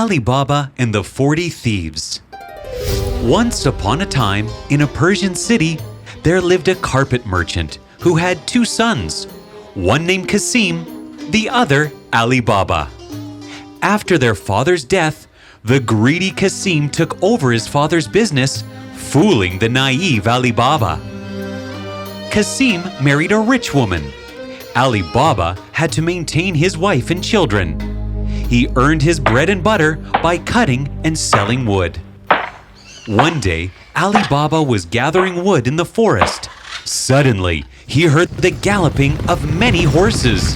Alibaba and the 40 Thieves. Once upon a time, in a Persian city, there lived a carpet merchant who had two sons, one named Kasim, the other Alibaba. After their father's death, the greedy Kasim took over his father's business, fooling the naive Alibaba. Kasim married a rich woman. Alibaba had to maintain his wife and children. He earned his bread and butter by cutting and selling wood. One day, Alibaba was gathering wood in the forest. Suddenly, he heard the galloping of many horses.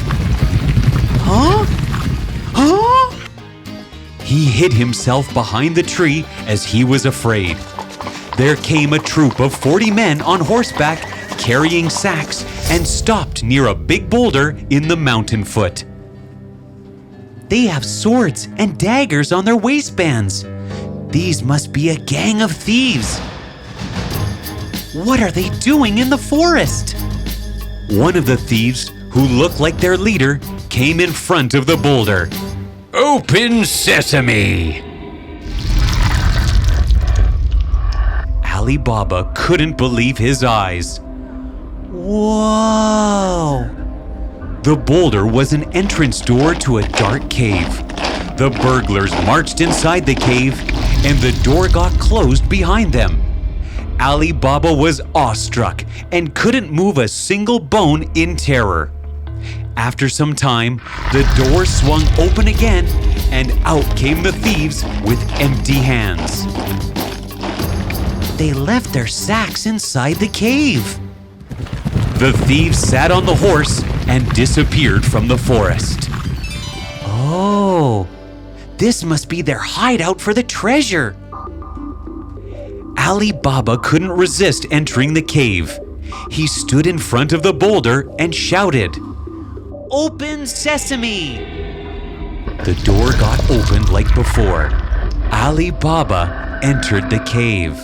Huh? Huh? He hid himself behind the tree as he was afraid. There came a troop of 40 men on horseback carrying sacks and stopped near a big boulder in the mountain foot. They have swords and daggers on their waistbands. These must be a gang of thieves. What are they doing in the forest? One of the thieves, who looked like their leader, came in front of the boulder. "Open Sesame!" Alibaba couldn't believe his eyes. Whoa! The boulder was an entrance door to a dark cave. The burglars marched inside the cave, and the door got closed behind them. Alibaba was awestruck and couldn't move a single bone in terror. After some time, the door swung open again, and out came the thieves with empty hands. They left their sacks inside the cave. The thieves sat on the horse and disappeared from the forest. Oh, this must be their hideout for the treasure. Alibaba couldn't resist entering the cave. He stood in front of the boulder and shouted, "Open Sesame!" The door got opened like before. Alibaba entered the cave.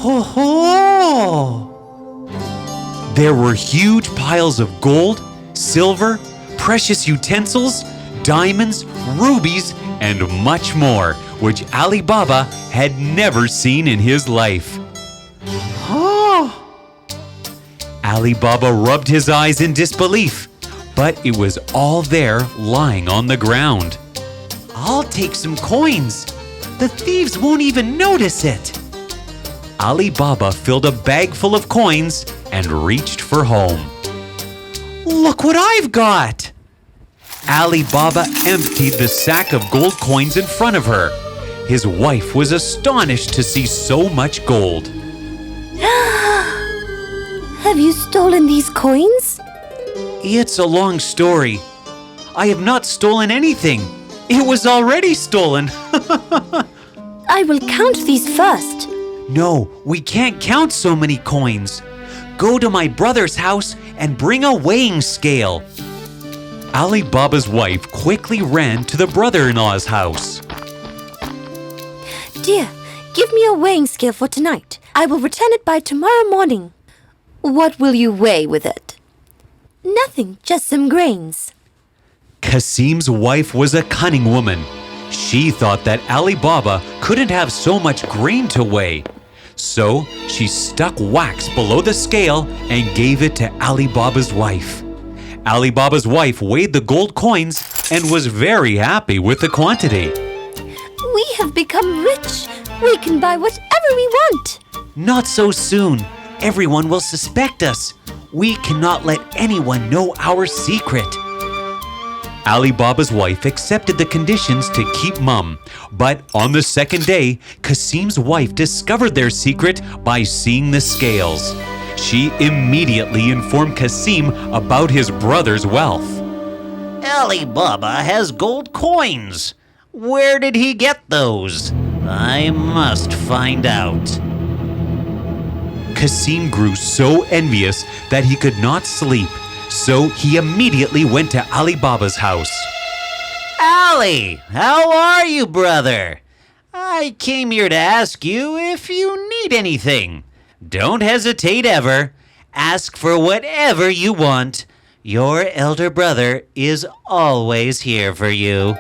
Ho ho! There were huge piles of gold, silver, precious utensils, diamonds, rubies, and much more, which Alibaba had never seen in his life. Oh! Alibaba rubbed his eyes in disbelief, but it was all there lying on the ground. I'll take some coins. The thieves won't even notice it. Alibaba filled a bag full of coins and reached for home. Look what I've got! Alibaba emptied the sack of gold coins in front of her. His wife was astonished to see so much gold. Have you stolen these coins? It's a long story. I have not stolen anything. It was already stolen. I will count these first. No, we can't count so many coins. Go to my brother's house and bring a weighing scale. Alibaba's wife quickly ran to the brother-in-law's house. Dear, give me a weighing scale for tonight. I will return it by tomorrow morning. What will you weigh with it? Nothing, just some grains. Kasim's wife was a cunning woman. She thought that Alibaba couldn't have so much grain to weigh. So she stuck wax below the scale and gave it to Alibaba's wife. Alibaba's wife weighed the gold coins and was very happy with the quantity. We have become rich. We can buy whatever we want. Not so soon. Everyone will suspect us. We cannot let anyone know our secret. Alibaba's wife accepted the conditions to keep mum, but on the second day, Kasim's wife discovered their secret by seeing the scales. She immediately informed Kasim about his brother's wealth. Alibaba has gold coins. Where did he get those? I must find out. Kasim grew so envious that he could not sleep. So he immediately went to Alibaba's house. Ali, how are you, brother? I came here to ask you if you need anything. Don't hesitate ever. Ask for whatever you want. Your elder brother is always here for you.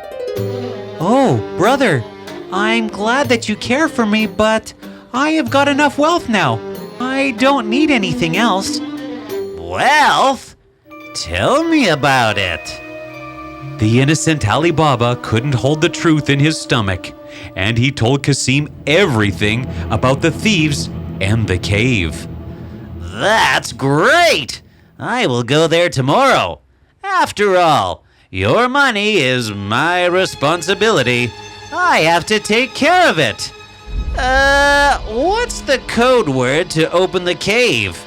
"Oh, brother, I'm glad that you care for me, but I have got enough wealth now. I don't need anything else." Wealth? Tell me about it. The innocent Alibaba couldn't hold the truth in his stomach, and he told Kasim everything about the thieves and the cave. That's great! I will go there tomorrow. After all, your money is my responsibility. I have to take care of it. What's the code word to open the cave?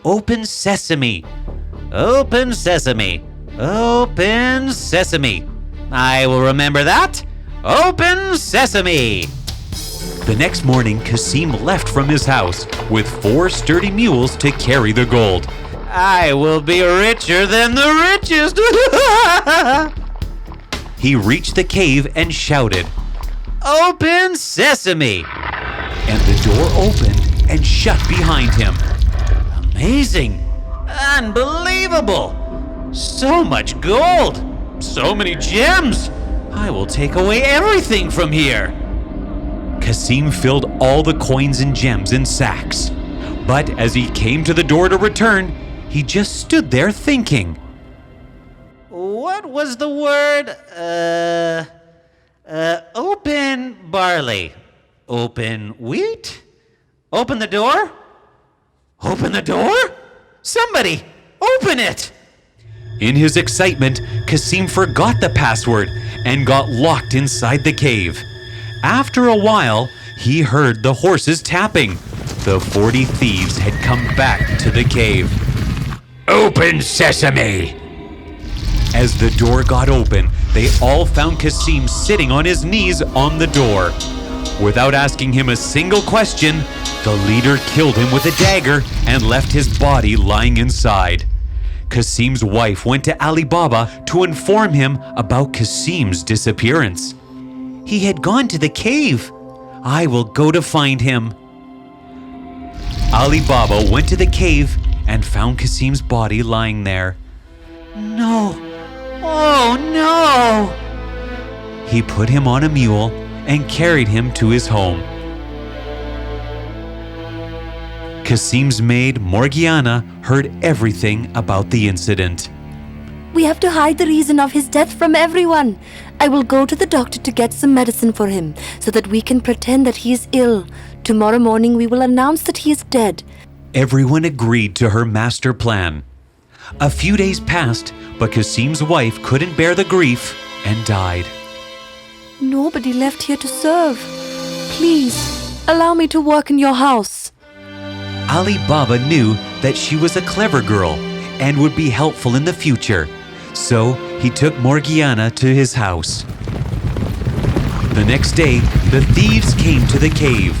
Open sesame. Open sesame. Open sesame. I will remember that. Open sesame. The next morning, Kasim left from his house with 4 sturdy mules to carry the gold. I will be richer than the richest. He reached the cave and shouted, Open sesame. and the door opened and shut behind him. Amazing. Unbelievable. So much gold. So many gems. I will take away everything from here. Kasim filled all the coins and gems in sacks. But as he came to the door to return, he just stood there thinking. What was the word? Open barley. Open wheat? Open the door? Open the door? Somebody, open it! In his excitement, Kasim forgot the password and got locked inside the cave. After a while, he heard the horses tapping. The 40 thieves had come back to the cave. Open sesame! As the door got open, they all found Kasim sitting on his knees on the door. Without asking him a single question, the leader killed him with a dagger and left his body lying inside. Kasim's wife went to Alibaba to inform him about Kasim's disappearance. "He had gone to the cave. I will go to find him." Alibaba went to the cave and found Kasim's body lying there. No. Oh no! He put him on a mule and carried him to his home. Kasim's maid, Morgiana, heard everything about the incident. We have to hide the reason of his death from everyone. I will go to the doctor to get some medicine for him so that we can pretend that he is ill. Tomorrow morning we will announce that he is dead. Everyone agreed to her master plan. A few days passed, but Kasim's wife couldn't bear the grief and died. Nobody left here to serve. Please, allow me to work in your house. Alibaba knew that she was a clever girl and would be helpful in the future, so he took Morgiana to his house. The next day, the thieves came to the cave.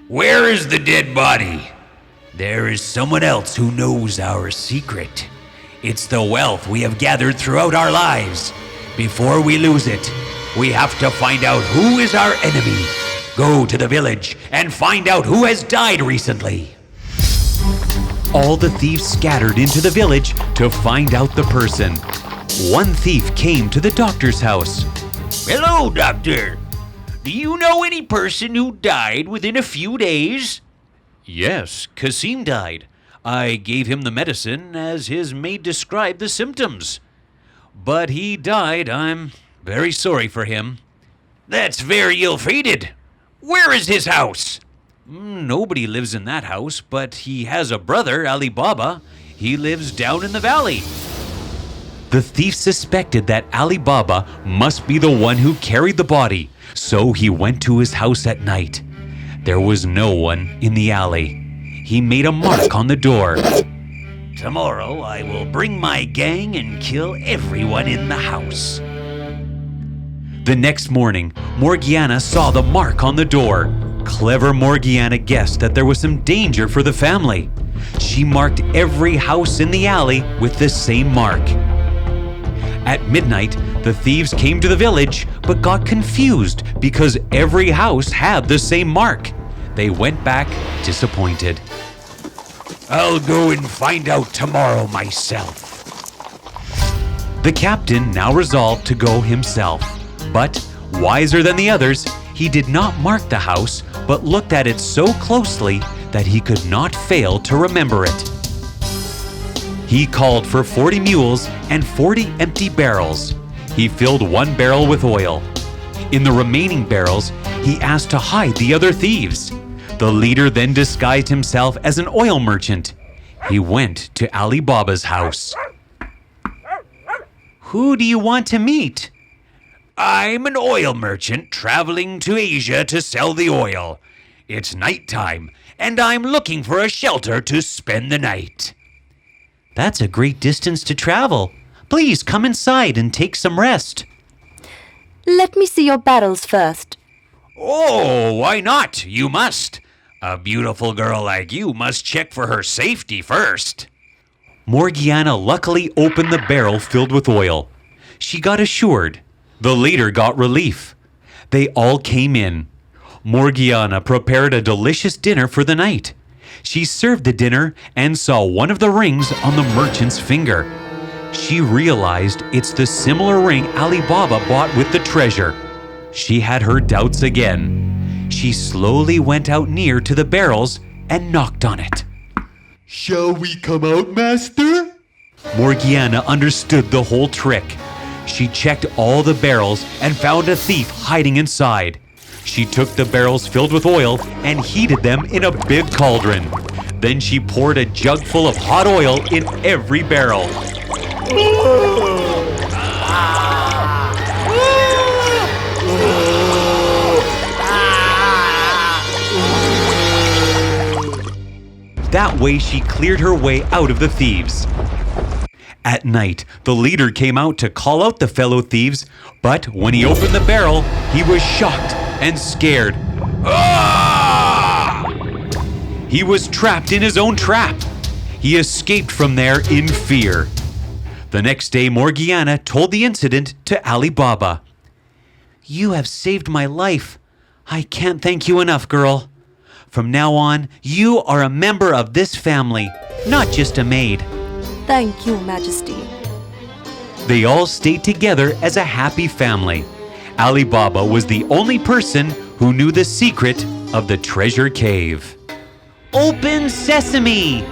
Where is the dead body? There is someone else who knows our secret. It's the wealth we have gathered throughout our lives. Before we lose it, we have to find out who is our enemy. Go to the village and find out who has died recently. All the thieves scattered into the village to find out the person. One thief came to the doctor's house. Hello, doctor. Do you know any person who died within a few days? Yes, Kasim died. I gave him the medicine as his maid described the symptoms. But he died. I'm very sorry for him. That's very ill-fated. Where is his house? Nobody lives in that house, but he has a brother, Alibaba. He lives down in the valley. The thief suspected that Alibaba must be the one who carried the body, so he went to his house at night. There was no one in the alley. He made a mark on the door. Tomorrow I will bring my gang and kill everyone in the house. The next morning, Morgiana saw the mark on the door. Clever Morgiana guessed that there was some danger for the family. She marked every house in the alley with the same mark. At midnight, the thieves came to the village but got confused because every house had the same mark. They went back disappointed. I'll go and find out tomorrow myself. The captain now resolved to go himself, but wiser than the others, he did not mark the house, but looked at it so closely that he could not fail to remember it. He called for 40 mules and 40 empty barrels. He filled one barrel with oil. In the remaining barrels, he asked to hide the other thieves. The leader then disguised himself as an oil merchant. He went to Alibaba's house. "Who do you want to meet?" I'm an oil merchant traveling to Asia to sell the oil. It's nighttime, and I'm looking for a shelter to spend the night. "That's a great distance to travel. Please come inside and take some rest." Let me see your barrels first. Oh, why not? You must. A beautiful girl like you must check for her safety first. Morgiana luckily opened the barrel filled with oil. She got assured. The leader got relief. They all came in. Morgiana prepared a delicious dinner for the night. She served the dinner and saw one of the rings on the merchant's finger. She realized it's the similar ring Alibaba bought with the treasure. She had her doubts again. She slowly went out near to the barrels and knocked on it. Shall we come out, master? Morgiana understood the whole trick. She checked all the barrels and found a thief hiding inside. She took the barrels filled with oil and heated them in a big cauldron. Then she poured a jug full of hot oil in every barrel. That way she cleared her way out of the thieves. At night, the leader came out to call out the fellow thieves, but when he opened the barrel, he was shocked and scared. Ah! He was trapped in his own trap. He escaped from there in fear. The next day, Morgiana told the incident to Alibaba. "You have saved my life. I can't thank you enough, girl. From now on, you are a member of this family, not just a maid." Thank you, Majesty. They all stayed together as a happy family. Alibaba was the only person who knew the secret of the treasure cave. "Open sesame!